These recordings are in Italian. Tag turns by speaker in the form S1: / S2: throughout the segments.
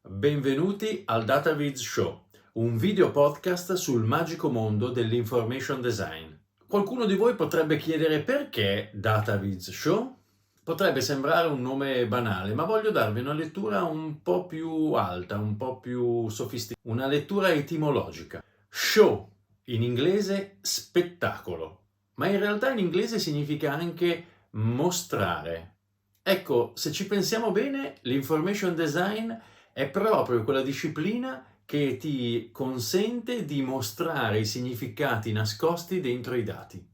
S1: Benvenuti al DataViz Show, un video podcast sul magico mondo dell'information design. Qualcuno di voi potrebbe chiedere perché DataViz Show? Potrebbe sembrare un nome banale, ma voglio darvi una lettura un po' più alta, un po' più sofisticata, una lettura etimologica. Show, in inglese spettacolo, ma in realtà in inglese significa anche mostrare. Ecco, se ci pensiamo bene, l'information design è proprio quella disciplina che ti consente di mostrare i significati nascosti dentro i dati.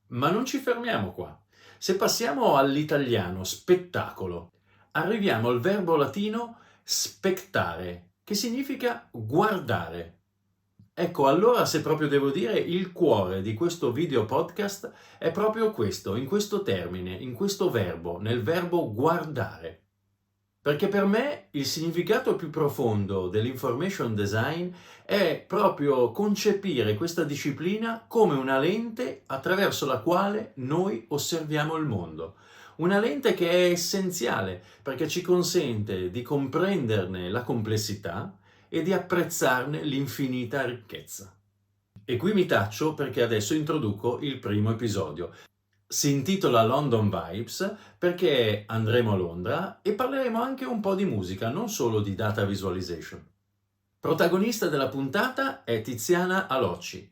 S1: Ma non ci fermiamo qua. Se passiamo all'italiano spettacolo, arriviamo al verbo latino spectare, che significa guardare. Ecco, allora se proprio devo dire, il cuore di questo video podcast è proprio questo, in questo termine, in questo verbo, nel verbo guardare. Perché per me il significato più profondo dell'information design è proprio concepire questa disciplina come una lente attraverso la quale noi osserviamo il mondo. Una lente che è essenziale perché ci consente di comprenderne la complessità e di apprezzarne l'infinita ricchezza. E qui mi taccio perché adesso introduco il primo episodio. Si intitola London Vibes perché andremo a Londra e parleremo anche un po' di musica, non solo di data visualization. Protagonista della puntata è Tiziana Alocci,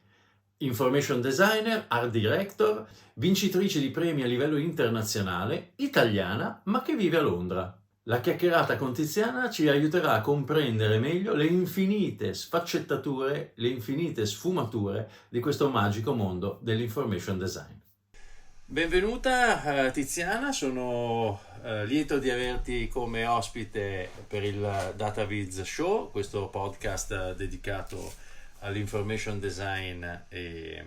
S1: information designer, art director, vincitrice di premi a livello internazionale, italiana ma che vive a Londra. La chiacchierata con Tiziana ci aiuterà a comprendere meglio le infinite sfaccettature, le infinite sfumature di questo magico mondo dell'information design. Benvenuta Tiziana, sono lieto di averti come ospite per il DataViz Show, questo podcast dedicato all'information design e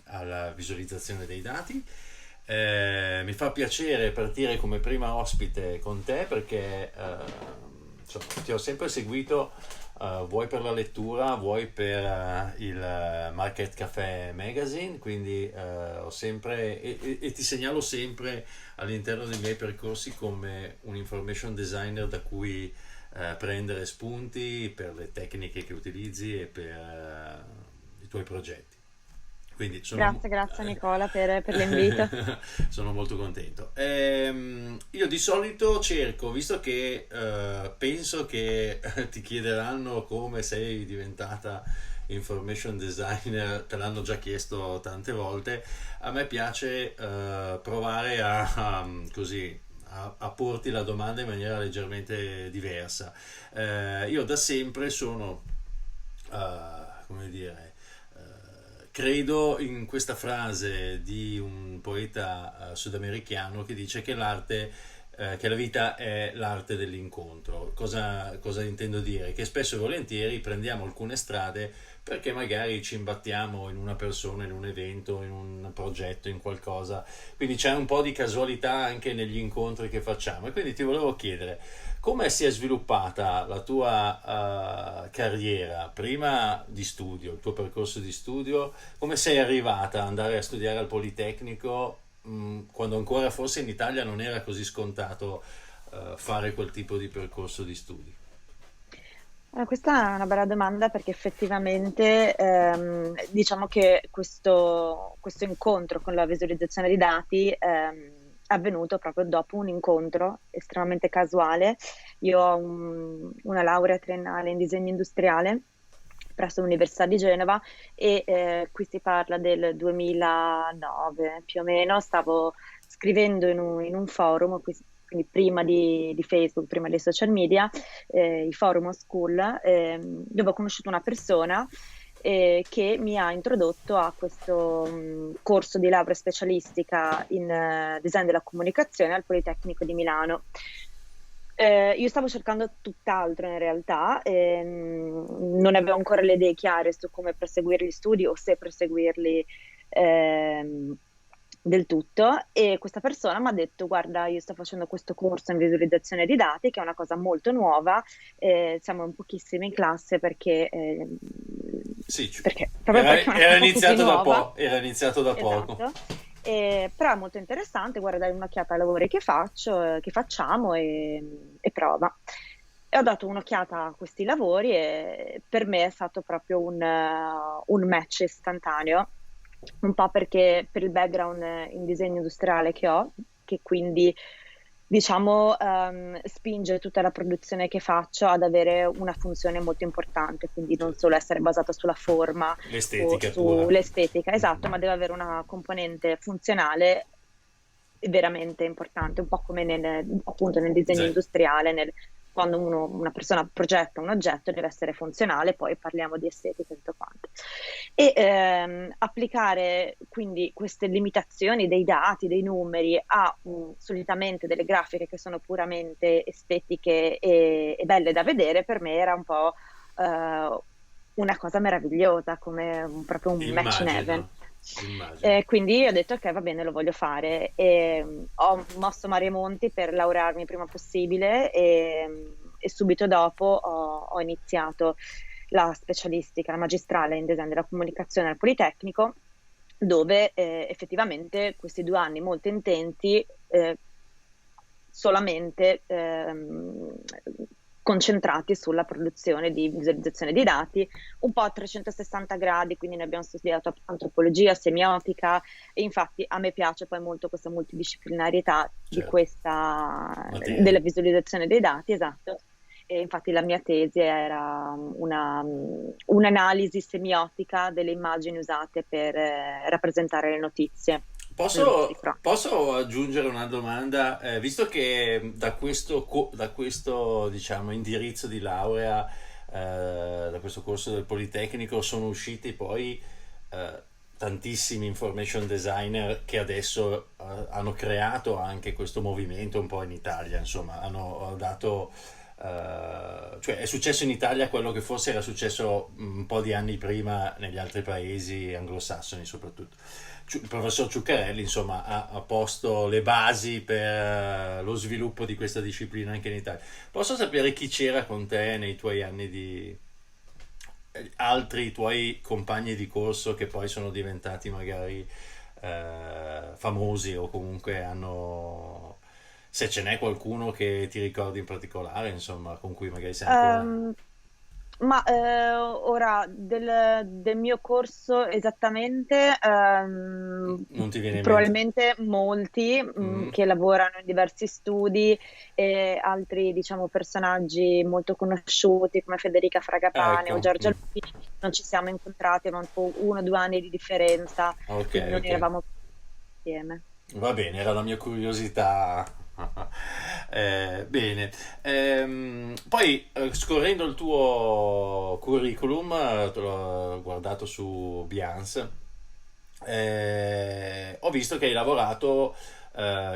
S1: alla visualizzazione dei dati. Mi fa piacere partire come prima ospite con te perché insomma, ti ho sempre seguito vuoi per la lettura, vuoi per il Market Café Magazine, quindi ho sempre e ti segnalo sempre all'interno dei miei percorsi come un information designer da cui prendere spunti per le tecniche che utilizzi e per i tuoi progetti. Quindi
S2: Grazie Nicola per l'invito.
S1: sono molto contento. Io di solito cerco, visto che penso che ti chiederanno come sei diventata information designer, te l'hanno già chiesto tante volte, a me piace provare a porti la domanda in maniera leggermente diversa. Io da sempre sono, come dire, credo in questa frase di un poeta sudamericano che dice che che la vita è l'arte dell'incontro. Cosa intendo dire? Che spesso e volentieri prendiamo alcune strade perché magari ci imbattiamo in una persona, in un evento, in un progetto, in qualcosa. Quindi c'è un po' di casualità anche negli incontri che facciamo. E quindi ti volevo chiedere, come si è sviluppata la tua carriera prima di studio, il tuo percorso di studio? Come sei arrivata ad andare a studiare al Politecnico quando ancora forse in Italia non era così scontato fare quel tipo di percorso di studi?
S2: Questa è una bella domanda perché effettivamente diciamo che questo incontro con la visualizzazione dei dati è avvenuto proprio dopo un incontro estremamente casuale. Io ho una laurea triennale in disegno industriale presso l'Università di Genova e qui si parla del 2009 più o meno. Stavo scrivendo in un forum, quindi prima di Facebook, prima dei social media, i forum school, dove ho conosciuto una persona che mi ha introdotto a questo corso di laurea specialistica in design della comunicazione al Politecnico di Milano. Io stavo cercando tutt'altro in realtà, non avevo ancora le idee chiare su come proseguire gli studi o se proseguirli del tutto, e questa persona mi ha detto: guarda, io sto facendo questo corso in visualizzazione di dati che è una cosa molto nuova, siamo un pochissimi in classe
S1: Sì,
S2: proprio perché è una
S1: era
S2: cosa così
S1: iniziato
S2: nuova.
S1: era iniziato da poco.
S2: Esatto. Però è molto interessante, guarda, dai un'occhiata ai lavori che facciamo e prova. E ho dato un'occhiata a questi lavori e per me è stato proprio un match istantaneo, un po' perché per il background in disegno industriale che ho, che quindi diciamo spinge tutta la produzione che faccio ad avere una funzione molto importante, quindi non
S1: Cioè,
S2: solo essere basata sulla forma o
S1: l'estetica pura.
S2: sull'estetica, esatto, ma
S1: Mhm.
S2: deve avere una componente funzionale veramente importante, un po' come appunto nel disegno
S1: Sì,
S2: industriale, quando una persona progetta un oggetto deve essere funzionale, poi parliamo di estetica e tutto quanto. E applicare quindi queste limitazioni dei dati, dei numeri a solitamente delle grafiche che sono puramente estetiche e belle da vedere, per me era un po' una cosa meravigliosa, come proprio un match in heaven.
S1: immagino, immagino.
S2: Quindi ho detto ok, va bene, lo voglio fare. E, ho mosso mari e monti per laurearmi il prima possibile e subito dopo ho iniziato la specialistica, la magistrale in design della comunicazione al Politecnico, dove effettivamente questi 2 anni molto intensi solamente concentrati sulla produzione di visualizzazione di dati, un po' a 360 gradi, quindi ne abbiamo studiato antropologia, semiotica e infatti a me piace poi molto questa multidisciplinarietà
S1: Certo,
S2: della
S1: materia.
S2: visualizzazione dei dati, esatto. E infatti la mia tesi era un'analisi semiotica delle immagini usate per rappresentare le notizie.
S1: Posso,
S2: Cifra.
S1: posso aggiungere una domanda? Visto che da questo, diciamo, indirizzo di laurea, da questo corso del Politecnico, sono usciti poi eh, tantissimi information designer che adesso hanno creato anche questo movimento un po' in Italia, insomma, hanno dato... cioè è successo in Italia quello che forse era successo un po' di anni prima negli altri paesi anglosassoni soprattutto. Il professor Ciuccarelli, insomma, ha posto le basi per lo sviluppo di questa disciplina anche in Italia. Posso sapere chi c'era con te nei tuoi anni di... altri tuoi compagni di corso che poi sono diventati magari famosi o comunque hanno... Se ce n'è qualcuno che ti ricordi in particolare, insomma, con cui magari sei ancora...
S2: Ehm, ma ora del mio corso esattamente,
S1: Non ti viene in mente?
S2: probabilmente molti
S1: Mm?
S2: che lavorano in diversi studi e altri, diciamo, personaggi molto conosciuti come Federica Fragapane o
S1: Ecco,
S2: Giorgia Lupini, non ci siamo incontrati, avevamo tipo 1 o 2 anni di differenza,
S1: ok,
S2: quindi non
S1: ok.
S2: eravamo insieme.
S1: Va bene, era la mia curiosità. Bene. Poi scorrendo il tuo curriculum, l'ho guardato su Behance, ho visto che hai lavorato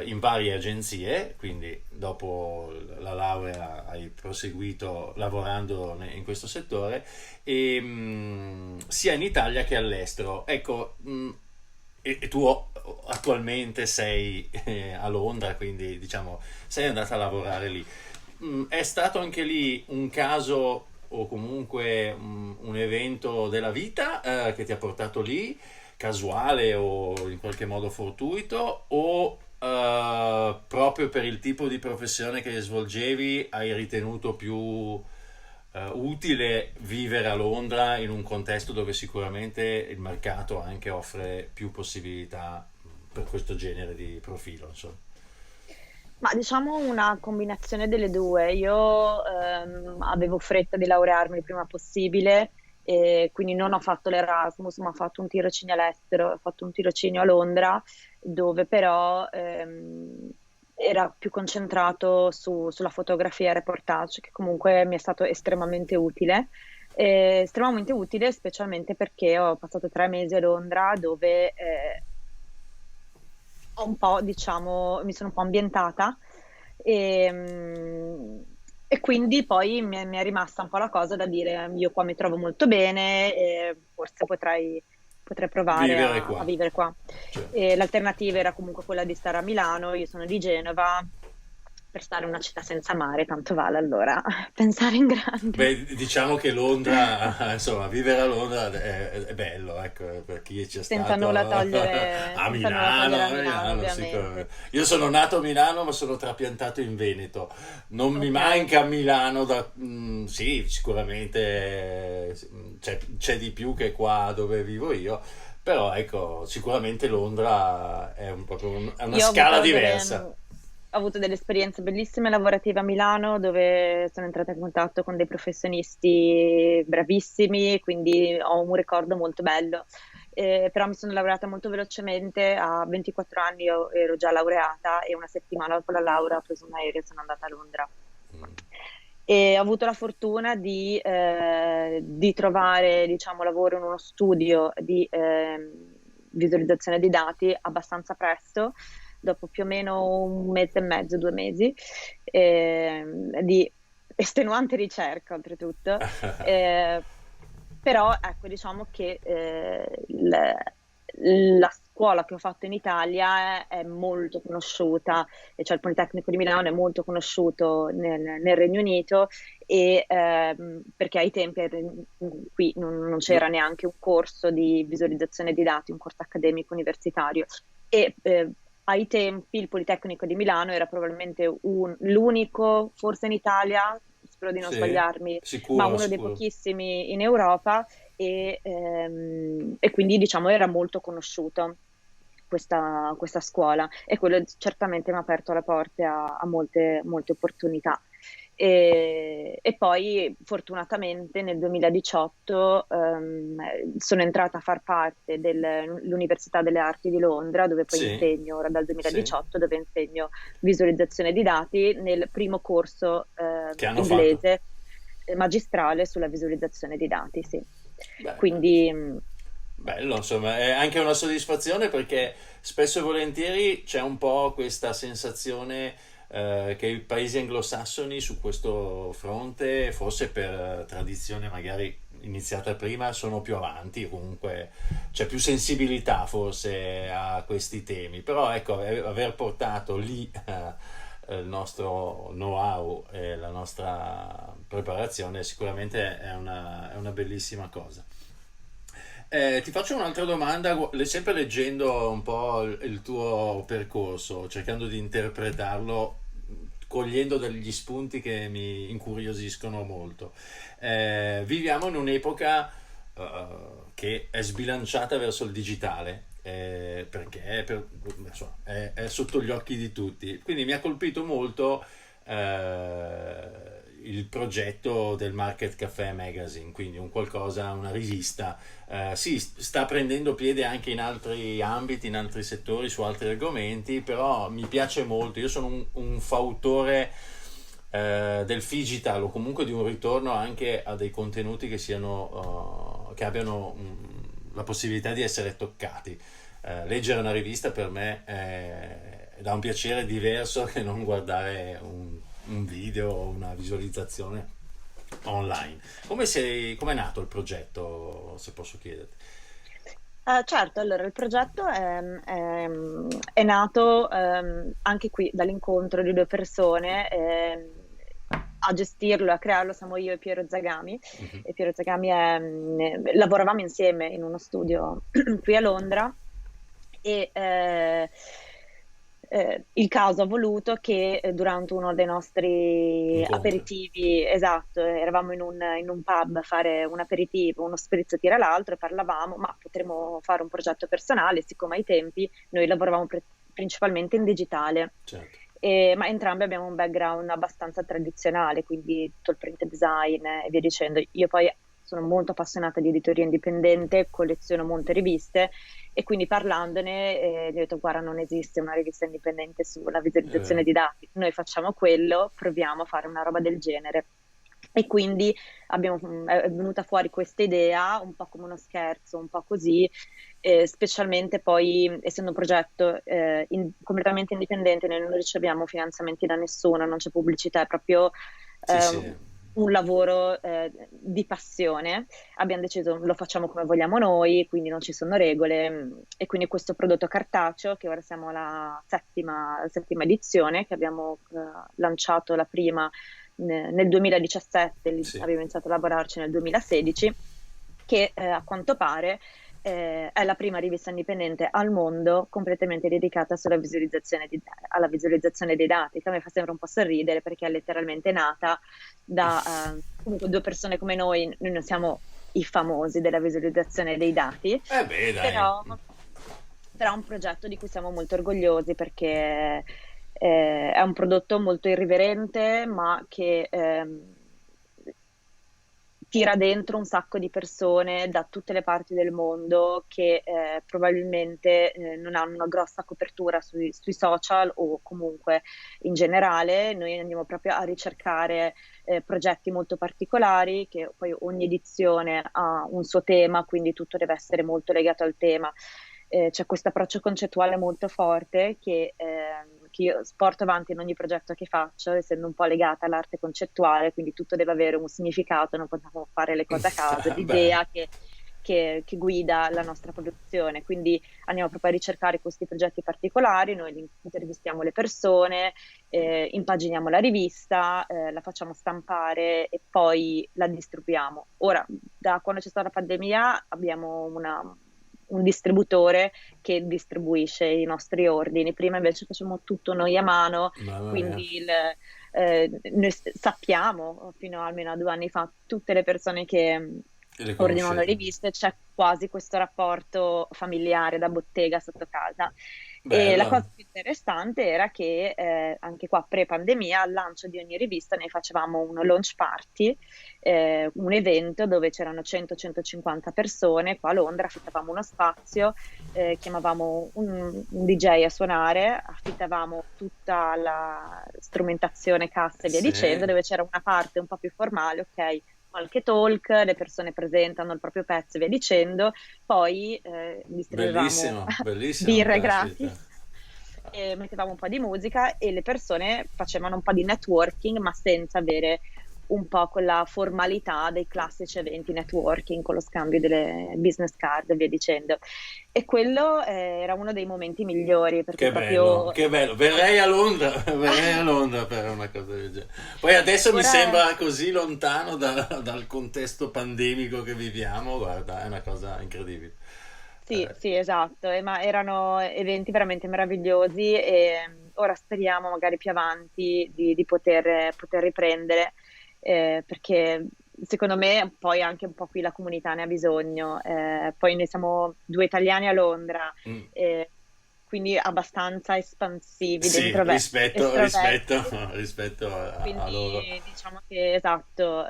S1: in varie agenzie, quindi dopo la laurea hai proseguito lavorando in questo settore, sia in Italia che all'estero. Ecco, e tu attualmente sei a Londra, quindi diciamo sei andata a lavorare lì. È stato anche lì un caso o comunque un evento della vita che ti ha portato lì, casuale o in qualche modo fortuito, o proprio per il tipo di professione che svolgevi hai ritenuto più utile vivere a Londra in un contesto dove sicuramente il mercato anche offre più possibilità per questo genere di profilo, insomma.
S2: Ma diciamo una combinazione delle due. Io avevo fretta di laurearmi il prima possibile e quindi non ho fatto l'Erasmus, ma ho fatto un tirocinio all'estero, ho fatto un tirocinio a Londra, dove però era più concentrato sulla fotografia e reportage, che comunque mi è stato estremamente utile. Estremamente utile specialmente perché ho passato 3 mesi a Londra dove ho un po', diciamo, mi sono un po' ambientata e quindi poi mi è rimasta un po' la cosa da dire io qua mi trovo molto bene e forse potrei provare
S1: Vivere
S2: a
S1: qua.
S2: vivere qua.
S1: Cioè,
S2: E l'alternativa era comunque quella di stare a Milano, io sono di Genova per stare in una città senza mare, tanto vale allora pensare in grande.
S1: Beh, diciamo che Londra, insomma, vivere a Londra è bello, ecco, per chi c'è
S2: Senza
S1: stato
S2: nulla
S1: a
S2: senza nulla togliere a Milano,
S1: Milano,
S2: ovviamente.
S1: sicuramente. Io sono nato a Milano, ma sono trapiantato in Veneto. Non mi
S2: Ok.
S1: manca Milano sì, sicuramente c'è di più che qua dove vivo io, però ecco, sicuramente Londra è è una
S2: Io
S1: scala diversa.
S2: ho avuto delle esperienze bellissime lavorative a Milano dove sono entrata in contatto con dei professionisti bravissimi, quindi ho un ricordo molto bello. Però mi sono laureata molto velocemente, a 24 anni io ero già laureata e una settimana dopo la laurea ho preso un aereo e sono andata a Londra. E ho avuto la fortuna di trovare, diciamo, lavoro in uno studio di visualizzazione di dati abbastanza presto, dopo più o meno un mese e mezzo, 2 mesi, di estenuante ricerca, oltretutto. Eh, Però, ecco, diciamo che la scuola che ho fatto in Italia è molto conosciuta, e cioè il Politecnico di Milano è molto conosciuto nel Regno Unito e perché ai tempi qui non c'era neanche un corso di visualizzazione di dati, un corso accademico universitario e ai tempi il Politecnico di Milano era probabilmente l'unico, forse in Italia, spero di non
S1: Sì,
S2: sbagliarmi, ma
S1: sicuro,
S2: uno dei
S1: sicuro.
S2: pochissimi in Europa e quindi diciamo era molto conosciuto questa scuola e quello certamente mi ha aperto le porte a molte, molte opportunità. E poi fortunatamente nel 2018 sono entrata a far parte dell'Università delle Arti di Londra, dove poi
S1: Sì,
S2: insegno ora dal
S1: sì,
S2: 2018, dove insegno visualizzazione di dati nel primo corso
S1: che hanno fatto.
S2: inglese magistrale sulla visualizzazione di dati, sì.
S1: Beh,
S2: Quindi
S1: bello, insomma, è anche una soddisfazione perché spesso e volentieri c'è un po' questa sensazione che i paesi anglosassoni su questo fronte, forse per tradizione magari iniziata prima, sono più avanti, comunque c'è più sensibilità forse a questi temi, però ecco, aver portato lì il nostro know-how e la nostra preparazione sicuramente è una bellissima cosa. Ti faccio un'altra domanda, sempre leggendo un po' il tuo percorso, cercando di interpretarlo, cogliendo degli spunti che mi incuriosiscono molto. Viviamo in un'epoca che è sbilanciata verso il digitale, perché insomma, è sotto gli occhi di tutti. Quindi mi ha colpito molto il progetto del Market Café Magazine, quindi un qualcosa, una rivista. Sì, sta prendendo piede anche in altri ambiti, in altri settori, su altri argomenti, però mi piace molto. Io sono un fautore del digital o comunque di un ritorno anche a dei contenuti che siano, che abbiano la possibilità di essere toccati. Leggere una rivista per me dà un piacere diverso che non guardare un video o una visualizzazione online. Come è nato il progetto, se posso chiederti?
S2: Certo, allora il progetto è nato anche qui dall'incontro di due persone. A gestirlo e a crearlo siamo io e Piero Zagami.
S1: Mhm.
S2: E Piero Zagami lavoravamo insieme in uno studio qui a Londra e il caso ha voluto che durante uno dei nostri
S1: Incontri.
S2: aperitivi, esatto, eravamo in un pub a fare un aperitivo, uno spritz tira l'altro e parlavamo, ma potremmo fare un progetto personale, siccome ai tempi noi lavoravamo principalmente in digitale.
S1: Certo.
S2: Ma entrambi abbiamo un background abbastanza tradizionale, quindi tutto il print design e via dicendo. Io poi sono molto appassionata di editoria indipendente, colleziono molte riviste e quindi parlandone gli ho detto guarda non esiste una rivista indipendente sulla visualizzazione
S1: Eh,
S2: di dati, noi facciamo quello, proviamo a fare una roba del genere. E quindi è venuta fuori questa idea, un po' come uno scherzo, un po' così, specialmente poi essendo un progetto completamente indipendente, noi non riceviamo finanziamenti da nessuno, non c'è pubblicità, è proprio
S1: sì,
S2: ehm,
S1: sì,
S2: un lavoro di passione. Abbiamo deciso lo facciamo come vogliamo noi, quindi non ci sono regole e quindi questo prodotto cartaceo, che ora siamo alla settima edizione, che abbiamo lanciato la prima nel 2017,
S1: Sì.
S2: abbiamo iniziato a lavorarci nel 2016, che a quanto pare è la prima rivista indipendente al mondo completamente dedicata alla visualizzazione dei dati, che a me fa sempre un po' sorridere perché è letteralmente nata da comunque due persone come noi non siamo i famosi della visualizzazione dei dati,
S1: Eh beh, dai.
S2: però è un progetto di cui siamo molto orgogliosi perché è un prodotto molto irriverente, ma che tira dentro un sacco di persone da tutte le parti del mondo che probabilmente non hanno una grossa copertura sui social o comunque in generale. Noi andiamo proprio a ricercare progetti molto particolari, che poi ogni edizione ha un suo tema, quindi tutto deve essere molto legato al tema. C'è questo approccio concettuale molto forte che io porto avanti in ogni progetto che faccio, essendo un po' legata all'arte concettuale, quindi tutto deve avere un significato, non possiamo fare le cose a caso,
S1: Beh,
S2: l'idea che guida la nostra produzione. Quindi andiamo proprio a ricercare questi progetti particolari, noi intervistiamo le persone, impaginiamo la rivista, la facciamo stampare e poi la distribuiamo. Ora, da quando c'è stata la pandemia, abbiamo un distributore che distribuisce i nostri ordini. Prima invece facciamo tutto noi a mano,
S1: mamma mia.
S2: quindi noi sappiamo, fino almeno a 2 anni fa, tutte le persone che
S1: Le
S2: ordinano le
S1: conoscete?
S2: riviste, c'è quasi questo rapporto familiare da bottega sotto casa. E la
S1: Bello.
S2: cosa più interessante era che anche qua pre-pandemia, al lancio di ogni rivista, noi facevamo un launch party, un evento dove c'erano 100-150 persone qua a Londra, affittavamo uno spazio, chiamavamo un DJ a suonare, affittavamo tutta la strumentazione, cassa e via
S1: Sì.
S2: dicendo, dove c'era una parte un po' più formale, ok, qualche talk, le persone presentano il proprio pezzo e via dicendo, poi distribuivamo
S1: Bellissimo, bellissimo,
S2: birre
S1: caspita.
S2: gratis, e mettevamo un po' di musica e le persone facevano un po' di networking, ma senza avere un po' quella formalità dei classici eventi networking con lo scambio delle business card e via dicendo. E quello era uno dei momenti migliori perché
S1: Che bello,
S2: proprio...
S1: che bello. Verrei a Londra, verrei a Londra per una cosa del genere. Poi adesso mi
S2: Ora
S1: sembra così lontano dal contesto pandemico che viviamo, guarda, è una cosa incredibile.
S2: sì, sì, esatto, ma erano eventi veramente meravigliosi e ora speriamo magari più avanti di poter riprendere, perché secondo me poi anche un po' qui la comunità ne ha bisogno. Poi noi siamo due italiani a Londra,
S1: Mm.
S2: quindi abbastanza espansivi,
S1: Sì, rispetto,
S2: estroversi.
S1: rispetto a loro.
S2: Quindi diciamo che esatto,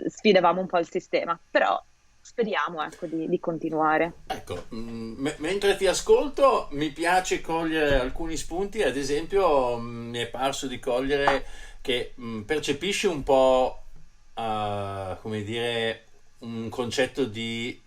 S2: sfidavamo un po' il sistema, però speriamo ecco, di continuare.
S1: Ecco, mentre ti ascolto mi piace cogliere alcuni spunti, ad esempio mi è parso di cogliere che percepisci un po', come dire, un concetto di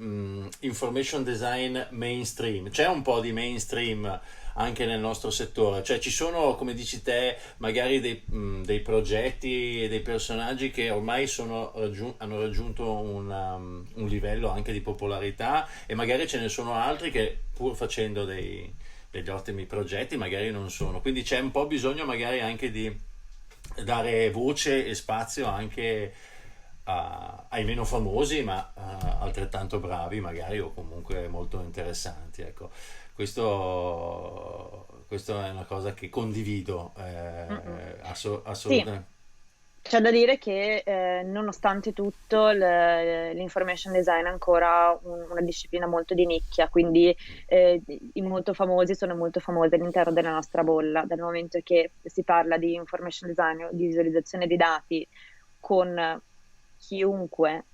S1: information design mainstream. C'è un po' di mainstream anche nel nostro settore, cioè ci sono, come dici te, magari dei progetti e dei personaggi che ormai hanno raggiunto un livello anche di popolarità e magari ce ne sono altri che pur facendo degli ottimi progetti magari non sono. Quindi c'è un po' bisogno magari anche di dare voce e spazio anche ai meno famosi, ma altrettanto bravi magari o comunque molto interessanti. Ecco, questo è una cosa che condivido
S2: Mm-mm. Sì,
S1: assolutamente.
S2: c'è da dire che nonostante tutto l'information design è ancora una disciplina molto di nicchia, quindi i molto famosi sono molto famosi all'interno della nostra bolla, dal momento che si parla di information design o di visualizzazione dei dati con chiunque,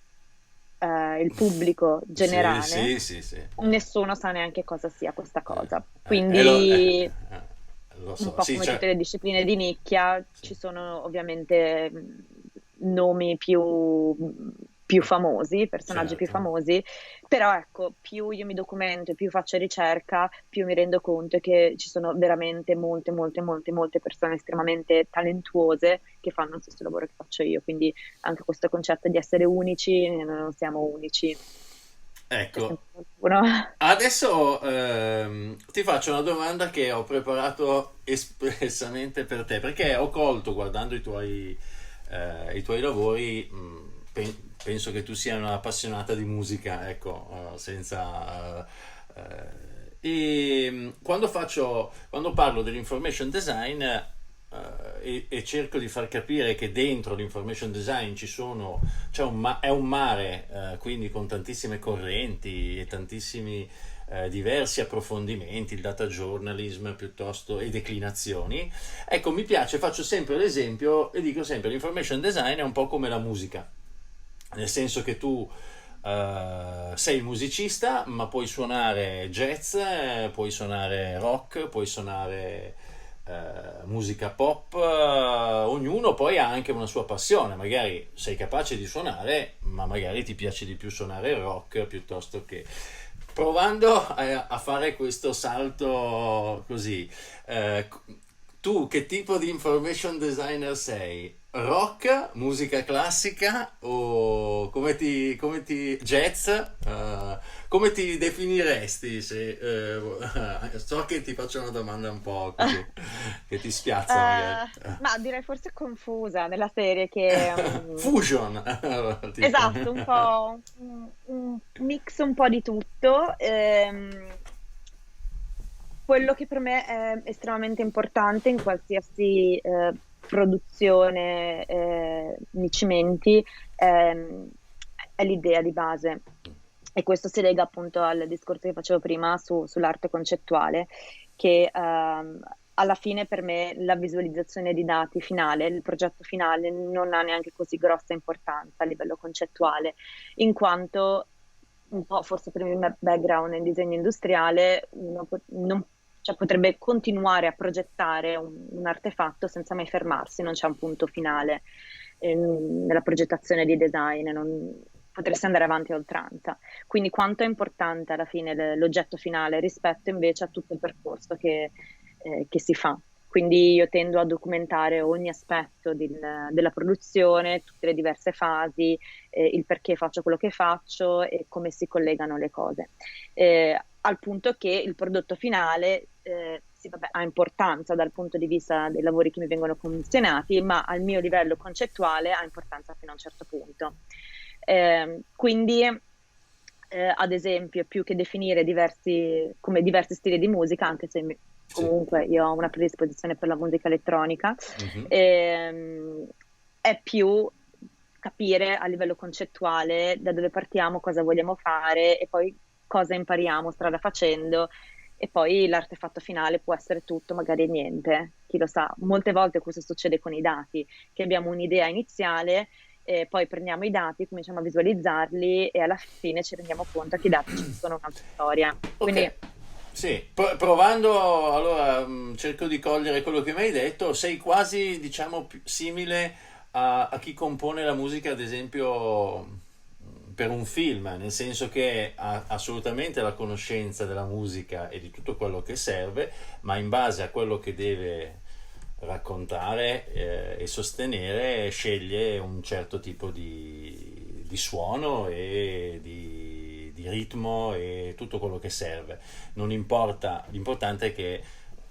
S2: il pubblico
S1: Sì,
S2: generale,
S1: sì, sì, sì.
S2: nessuno sa neanche cosa sia questa
S1: Eh,
S2: cosa.
S1: eh, eh, lo, eh,
S2: Quindi
S1: lo
S2: un
S1: so,
S2: po'
S1: sì,
S2: come tutte
S1: cioè,
S2: le discipline di nicchia,
S1: sì.
S2: ci sono ovviamente nomi più più famosi, personaggi più
S1: certo.
S2: famosi, però ecco, più io mi documento e più faccio ricerca, più mi rendo conto che ci sono veramente molte, molte, molte, molte persone estremamente talentuose che fanno lo stesso lavoro che faccio io, quindi anche questo concetto di essere unici, non siamo unici, c'è
S1: Ecco,
S2: sempre qualcuno.
S1: adesso ti faccio una domanda che ho preparato espressamente per te, perché ho colto guardando i tuoi lavori, penso che tu sia una appassionata di musica, ecco, senza... e quando parlo dell'information design e cerco di far capire che dentro l'information design è un mare, quindi con tantissime correnti e tantissimi diversi approfondimenti, il data journalism piuttosto e declinazioni. Ecco, mi piace, faccio sempre l'esempio e dico sempre: l'information design è un po' come la musica, nel senso che tu sei musicista, ma puoi suonare jazz, puoi suonare rock, puoi suonare musica pop, ognuno poi ha anche una sua passione, magari sei capace di suonare, ma magari ti piace di più suonare il rock piuttosto che... Provando a fare questo salto così, eh, tu che tipo di information designer sei? Rock, musica classica o jazz? Come ti definiresti se, so che ti faccio una domanda un po' così, che ti spiazza magari.
S2: Ma direi forse confusa nella serie che
S1: Fusion, tipo.
S2: esatto, un po' un mix un po' di tutto. Quello che per me è estremamente importante in qualsiasi produzione mi cimenti ehm, è l'idea di base. E questo si lega appunto al discorso che facevo prima sull'arte concettuale, che alla fine per me la visualizzazione di dati finale, il progetto finale non ha neanche così grossa importanza a livello concettuale, in quanto un po' forse per il mio background in disegno industriale, uno cioè, potrebbe continuare a progettare un artefatto senza mai fermarsi, non c'è un punto finale nella progettazione di design, potresti andare avanti a oltranza. Quindi quanto è importante alla fine l'oggetto finale rispetto invece a tutto il percorso che si fa. Quindi io tendo a documentare ogni aspetto della produzione, tutte le diverse fasi, il perché faccio quello che faccio e come si collegano le cose. Al punto che il prodotto finale sì, vabbè, ha importanza dal punto di vista dei lavori che mi vengono commissionati, ma al mio livello concettuale ha importanza fino a un certo punto. Quindi, ad esempio, più che definire come diversi stili di musica, anche se
S1: Sì.
S2: comunque io ho una predisposizione per la musica elettronica,
S1: Mhm.
S2: ehm, è più capire a livello concettuale da dove partiamo, cosa vogliamo fare e poi cosa impariamo strada facendo. E poi l'artefatto finale può essere tutto, magari niente, chi lo sa. Molte volte questo succede con i dati, che abbiamo un'idea iniziale, poi prendiamo i dati, cominciamo a visualizzarli e alla fine ci rendiamo conto che i dati ci dicono un'altra storia. Quindi
S1: Ok, sì, provando, allora cerco di cogliere quello che mi hai detto, sei quasi, diciamo, simile a chi compone la musica, ad esempio, per un film, nel senso che ha assolutamente la conoscenza della musica e di tutto quello che serve, ma in base a quello che deve raccontare e sostenere, sceglie un certo tipo di suono e di ritmo e tutto quello che serve. Non importa, l'importante è che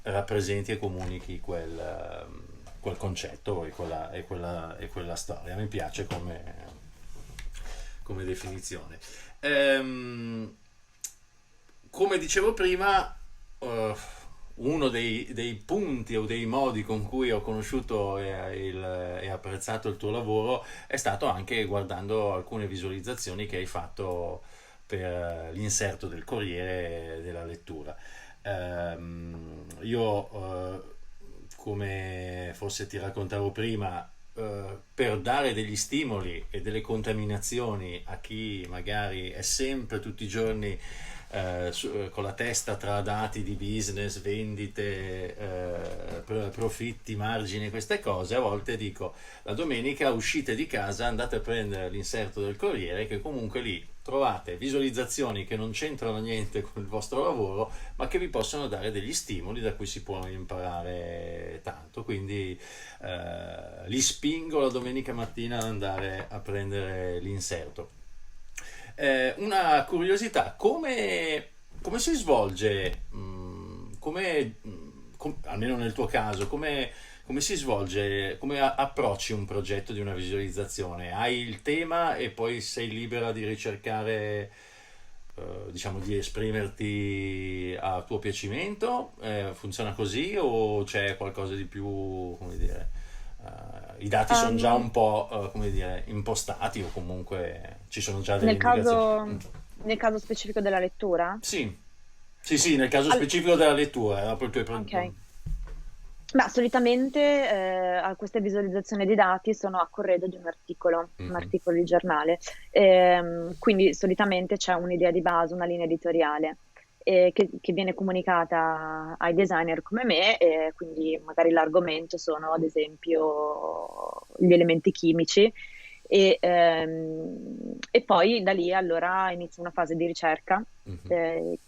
S1: rappresenti e comunichi quel concetto e quella storia. Mi piace come definizione. Come dicevo prima, uno dei punti o dei modi con cui ho conosciuto e apprezzato il tuo lavoro è stato anche guardando alcune visualizzazioni che hai fatto per l'inserto del Corriere della Lettura. Io, come forse ti raccontavo prima, per dare degli stimoli e delle contaminazioni a chi magari è sempre tutti i giorni con la testa tra dati di business, vendite, profitti, margini, queste cose, a volte dico la domenica uscite di casa, andate a prendere l'inserto del Corriere, che comunque lì trovate visualizzazioni che non c'entrano niente con il vostro lavoro, ma che vi possono dare degli stimoli da cui si può imparare tanto. Quindi li spingo la domenica mattina ad andare a prendere l'inserto. Una curiosità, come si svolge, almeno nel tuo caso, come si svolge, come approcci un progetto di una visualizzazione? Hai il tema e poi sei libera di ricercare, diciamo, di esprimerti a tuo piacimento? Funziona così o c'è qualcosa di più, come dire, i dati sono già
S2: Um,
S1: un po', come dire, impostati o comunque ci sono già delle
S2: nel
S1: indicazioni?
S2: caso, nel caso specifico della lettura?
S1: Sì, sì, sì, nel caso
S2: Al-
S1: specifico della lettura, era proprio
S2: ok. Ma solitamente a queste visualizzazioni di dati sono a corredo di un
S1: Mhm,
S2: articolo di giornale. Quindi solitamente c'è un'idea di base, una linea editoriale che viene comunicata ai designer come me, e quindi magari l'argomento sono ad esempio gli elementi chimici e poi da lì allora inizia una fase di ricerca
S1: mhm.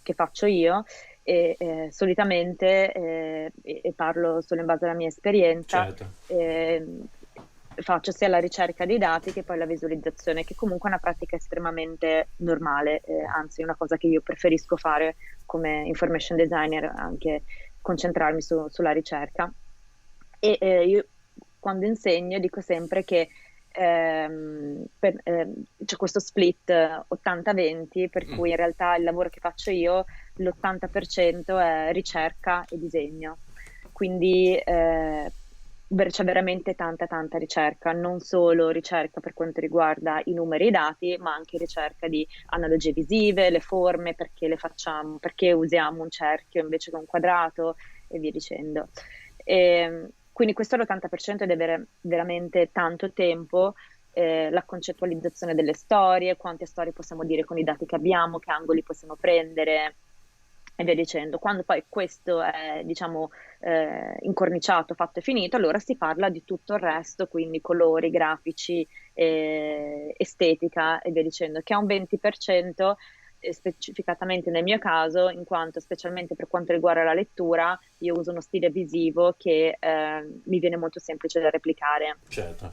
S2: che faccio io e solitamente, e parlo solo in base alla mia esperienza,
S1: Certo,
S2: eh, faccio sia la ricerca dei dati che poi la visualizzazione, che comunque è una pratica estremamente normale, anzi è una cosa che io preferisco fare come information designer, anche concentrarmi sulla ricerca. Io quando insegno dico sempre che c'è questo split 80-20, per
S1: mm,
S2: cui in realtà il lavoro che faccio io, l'80% è ricerca e disegno. Quindi c'è veramente tanta ricerca, non solo ricerca per quanto riguarda i numeri e i dati, ma anche ricerca di analogie visive, le forme, perché le facciamo, perché usiamo un cerchio invece che un quadrato e via dicendo. Quindi questo è l'80% ed è veramente tanto tempo, la concettualizzazione delle storie, quante storie possiamo dire con i dati che abbiamo, che angoli possiamo prendere e via dicendo. Quando poi questo è, diciamo, incorniciato, fatto e finito, allora si parla di tutto il resto, quindi colori, grafici, estetica e via dicendo, che è un 20%, specificatamente nel mio caso, in quanto specialmente per quanto riguarda la lettura, io uso uno stile visivo che mi viene molto semplice da replicare.
S1: certo.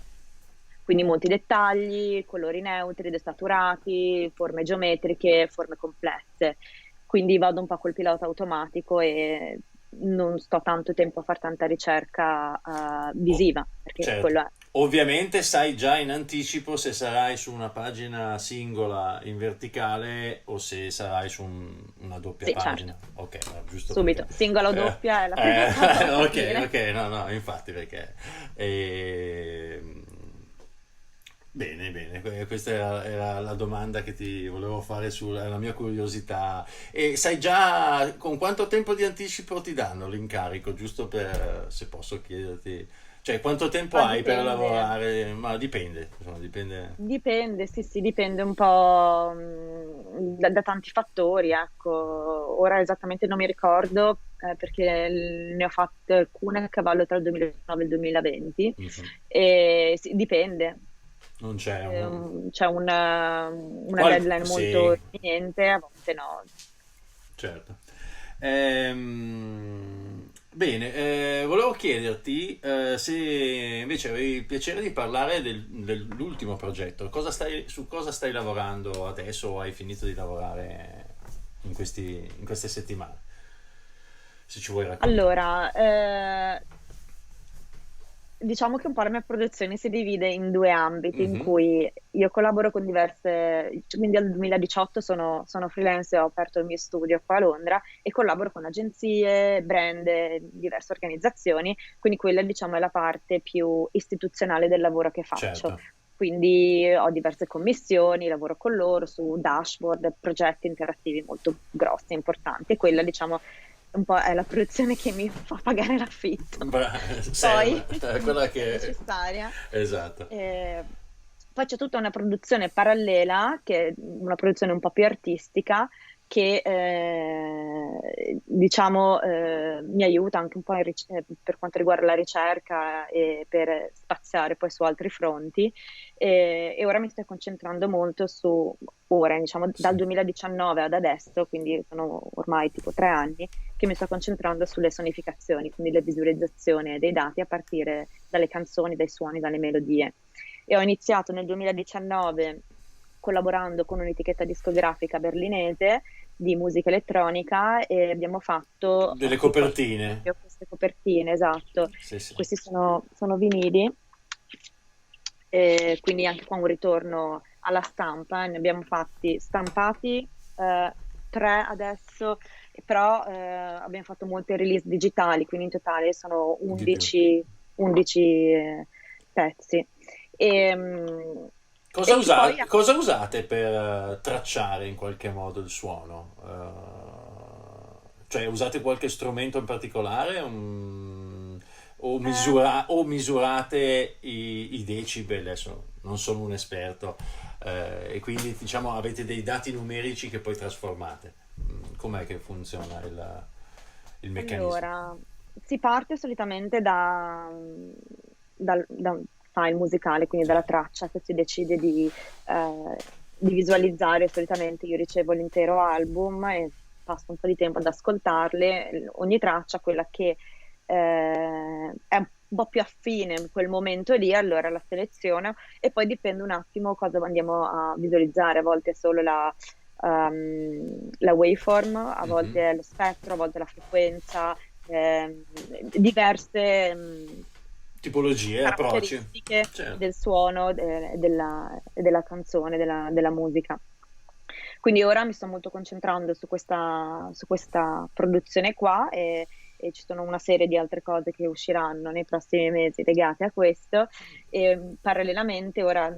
S2: Quindi molti dettagli, colori neutri, desaturati, forme geometriche, forme complesse. Quindi vado un po' col pilota automatico e non sto tanto tempo a fare tanta ricerca
S1: Oh,
S2: visiva, perché
S1: certo.
S2: quello è.
S1: Ovviamente sai già in anticipo se sarai su una pagina singola in verticale o se sarai su una doppia
S2: Sì, certo,
S1: pagina. Ok, no, giusto
S2: subito.
S1: perché...
S2: Singola o doppia è la prima cosa da
S1: ok,
S2: capire.
S1: ok, no, no, infatti perché... ehm, Bene, bene, questa era la domanda che ti volevo fare sulla mia curiosità. E sai già con quanto tempo di anticipo ti danno l'incarico, giusto per, se posso chiederti, cioè quanto tempo
S2: Ma
S1: hai per
S2: dipende.
S1: lavorare? Ma dipende, insomma, dipende.
S2: Dipende, sì, sì, dipende un po' da tanti fattori, ecco. Ora esattamente non mi ricordo, perché ne ho fatte alcune a cavallo tra il 2009 e il 2020,
S1: Mhm.
S2: e sì, dipende.
S1: Non c'è un...
S2: C'è una deadline molto
S1: Sì,
S2: imminente, a volte no.
S1: certo. Bene, volevo chiederti se invece avevi il piacere di parlare dell'ultimo progetto. Su cosa stai lavorando adesso o hai finito di lavorare in queste settimane? Se ci vuoi raccontare.
S2: Allora, diciamo che un po' la mia produzione si divide in due ambiti in
S1: Mhm,
S2: cui io collaboro con diverse, quindi dal 2018 sono freelance e ho aperto il mio studio qua a Londra e collaboro con agenzie, brand, diverse organizzazioni, quindi quella diciamo è la parte più istituzionale del lavoro che faccio.
S1: certo.
S2: Quindi ho diverse commissioni, lavoro con loro su dashboard, progetti interattivi molto grossi e importanti. E quella, diciamo, un po' è la produzione che mi fa pagare l'affitto. Poi
S1: Serve, quella
S2: è
S1: che...
S2: necessaria.
S1: Esatto.
S2: Eh, Poi c'è tutta una produzione parallela, che è una produzione un po' più artistica, che diciamo mi aiuta anche un po' per quanto riguarda la ricerca e per spaziare poi su altri fronti. E ora mi sto concentrando molto su, ora, diciamo, dal
S1: Sì.
S2: 2019 ad adesso, quindi sono ormai tipo 3 anni, che mi sto concentrando sulle sonificazioni, quindi le visualizzazioni dei dati a partire dalle canzoni, dai suoni, dalle melodie. E ho iniziato nel 2019 collaborando con un'etichetta discografica berlinese di musica elettronica e abbiamo fatto
S1: Delle
S2: tipo
S1: copertine.
S2: queste copertine, esatto.
S1: Sì, sì.
S2: Questi sono vinili, e quindi anche qua un ritorno alla stampa. Ne abbiamo fatti stampati, 3 adesso, però abbiamo fatto molte release digitali, quindi in totale sono
S1: Di più.
S2: 11 pezzi. E, mm, e che poi
S1: Cosa usate per tracciare in qualche modo il suono? Cioè usate qualche strumento in particolare?
S2: eh,
S1: O misurate i decibel? Adesso non sono un esperto, e quindi diciamo avete dei dati numerici che poi trasformate. Com'è che funziona il meccanismo?
S2: allora, si parte solitamente da un file musicale, quindi
S1: Sì.
S2: dalla traccia che si decide di visualizzare. Solitamente io ricevo l'intero album e passo un po' di tempo ad ascoltarle, ogni traccia, quella che è un po' più affine in quel momento lì, allora la seleziono e poi dipende un attimo cosa andiamo a visualizzare. A volte è solo la waveform, a
S1: Mhm.
S2: volte è lo spettro, a volte la frequenza, diverse
S1: Tipologie, approcci.
S2: caratteristiche
S1: Certo.
S2: del suono e della canzone, della musica. Quindi ora mi sto molto concentrando su questa produzione qua e ci sono una serie di altre cose che usciranno nei prossimi mesi legate a questo. E parallelamente ora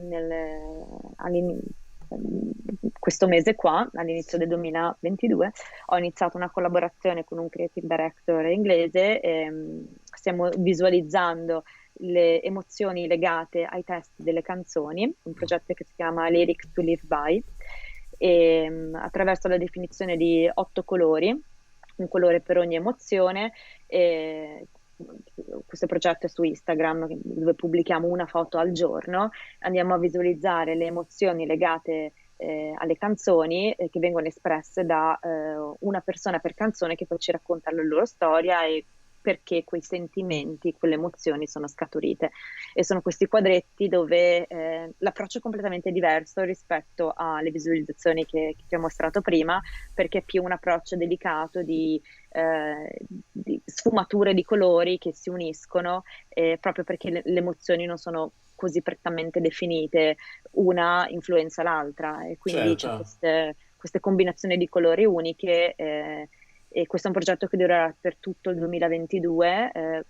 S2: questo mese qua, all'inizio del 2022, ho iniziato una collaborazione con un creative director inglese e stiamo visualizzando le emozioni legate ai testi delle canzoni, un progetto che si chiama Lyrics to Live By, e attraverso la definizione di 8 colori, un colore per ogni emozione. E questo progetto è su Instagram, dove pubblichiamo una foto al giorno, andiamo a visualizzare le emozioni legate alle canzoni che vengono espresse da una persona per canzone, che poi ci racconta la loro storia e perché quei sentimenti, quelle emozioni sono scaturite. E sono questi quadretti dove l'approccio è completamente diverso rispetto alle visualizzazioni che ti ho mostrato prima, perché è più un approccio delicato di sfumature di colori che si uniscono, proprio perché le emozioni non sono così prettamente definite, una influenza l'altra e quindi c'è
S1: Certo.
S2: queste combinazioni di colori uniche. E questo è un progetto che durerà per tutto il 2022,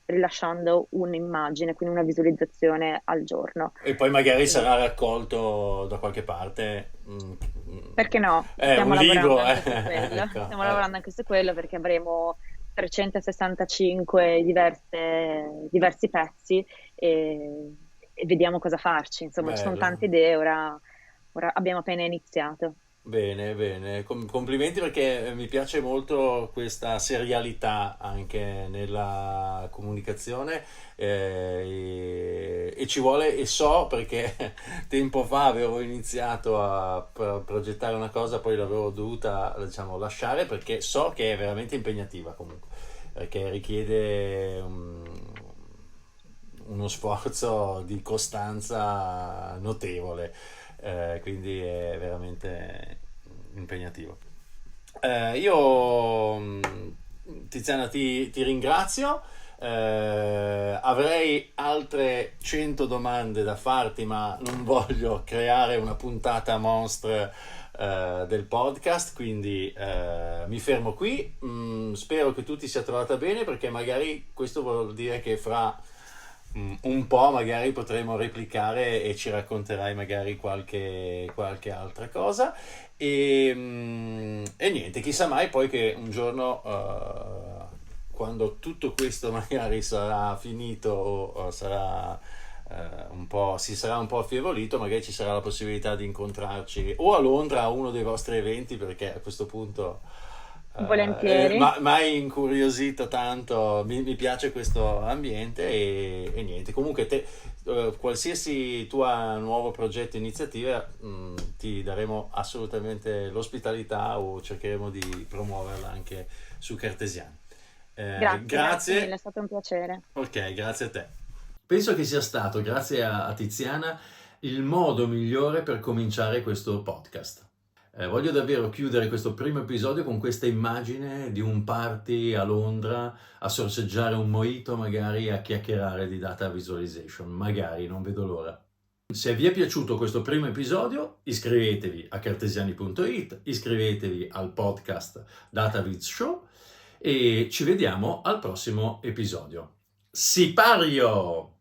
S2: rilasciando un'immagine, quindi una visualizzazione al giorno.
S1: E poi magari
S2: Quindi,
S1: sarà raccolto da qualche parte.
S2: perché no?
S1: Un
S2: Stiamo lavorando
S1: libro,
S2: anche su quello.
S1: ecco.
S2: Stiamo lavorando anche su quello perché avremo 365 diversi pezzi e vediamo cosa farci. Insomma, ci sono
S1: Bello.
S2: tante idee, ora abbiamo appena iniziato.
S1: Bene, bene. Complimenti perché mi piace molto questa serialità anche nella comunicazione, e ci vuole, e so perché tempo fa avevo iniziato a progettare una cosa, poi l'avevo dovuta, diciamo, lasciare perché so che è veramente impegnativa comunque, perché richiede uno sforzo di costanza notevole, quindi è veramente impegnativo. Io, Tiziana, ti ringrazio. Avrei altre 100 domande da farti, ma non voglio creare una puntata monstre del podcast, quindi mi fermo qui. Spero che tu ti sia trovata bene, perché magari questo vuol dire che fra un po' magari potremo replicare e ci racconterai magari qualche altra cosa. E niente, chissà mai poi che un giorno, quando tutto questo magari sarà finito o sarà si sarà un po' affievolito, magari ci sarà la possibilità di incontrarci o a Londra a uno dei vostri eventi, perché a questo punto
S2: Volentieri.
S1: mi hai incuriosito tanto, mi piace questo ambiente e niente. Comunque qualsiasi tua nuovo progetto, iniziativa, ti daremo assolutamente l'ospitalità o cercheremo di promuoverla anche su Cartesiani.
S2: Grazie mille, è
S1: Grazie,
S2: stato un piacere.
S1: ok, grazie a te. Penso che sia stato, grazie a Tiziana, il modo migliore per cominciare questo podcast. Voglio davvero chiudere questo primo episodio con questa immagine di un party a Londra, a sorseggiare un mojito, magari a chiacchierare di data visualization. Magari, non vedo l'ora. Se vi è piaciuto questo primo episodio, iscrivetevi a cartesiani.it, iscrivetevi al podcast DataViz Show e ci vediamo al prossimo episodio. Sipario!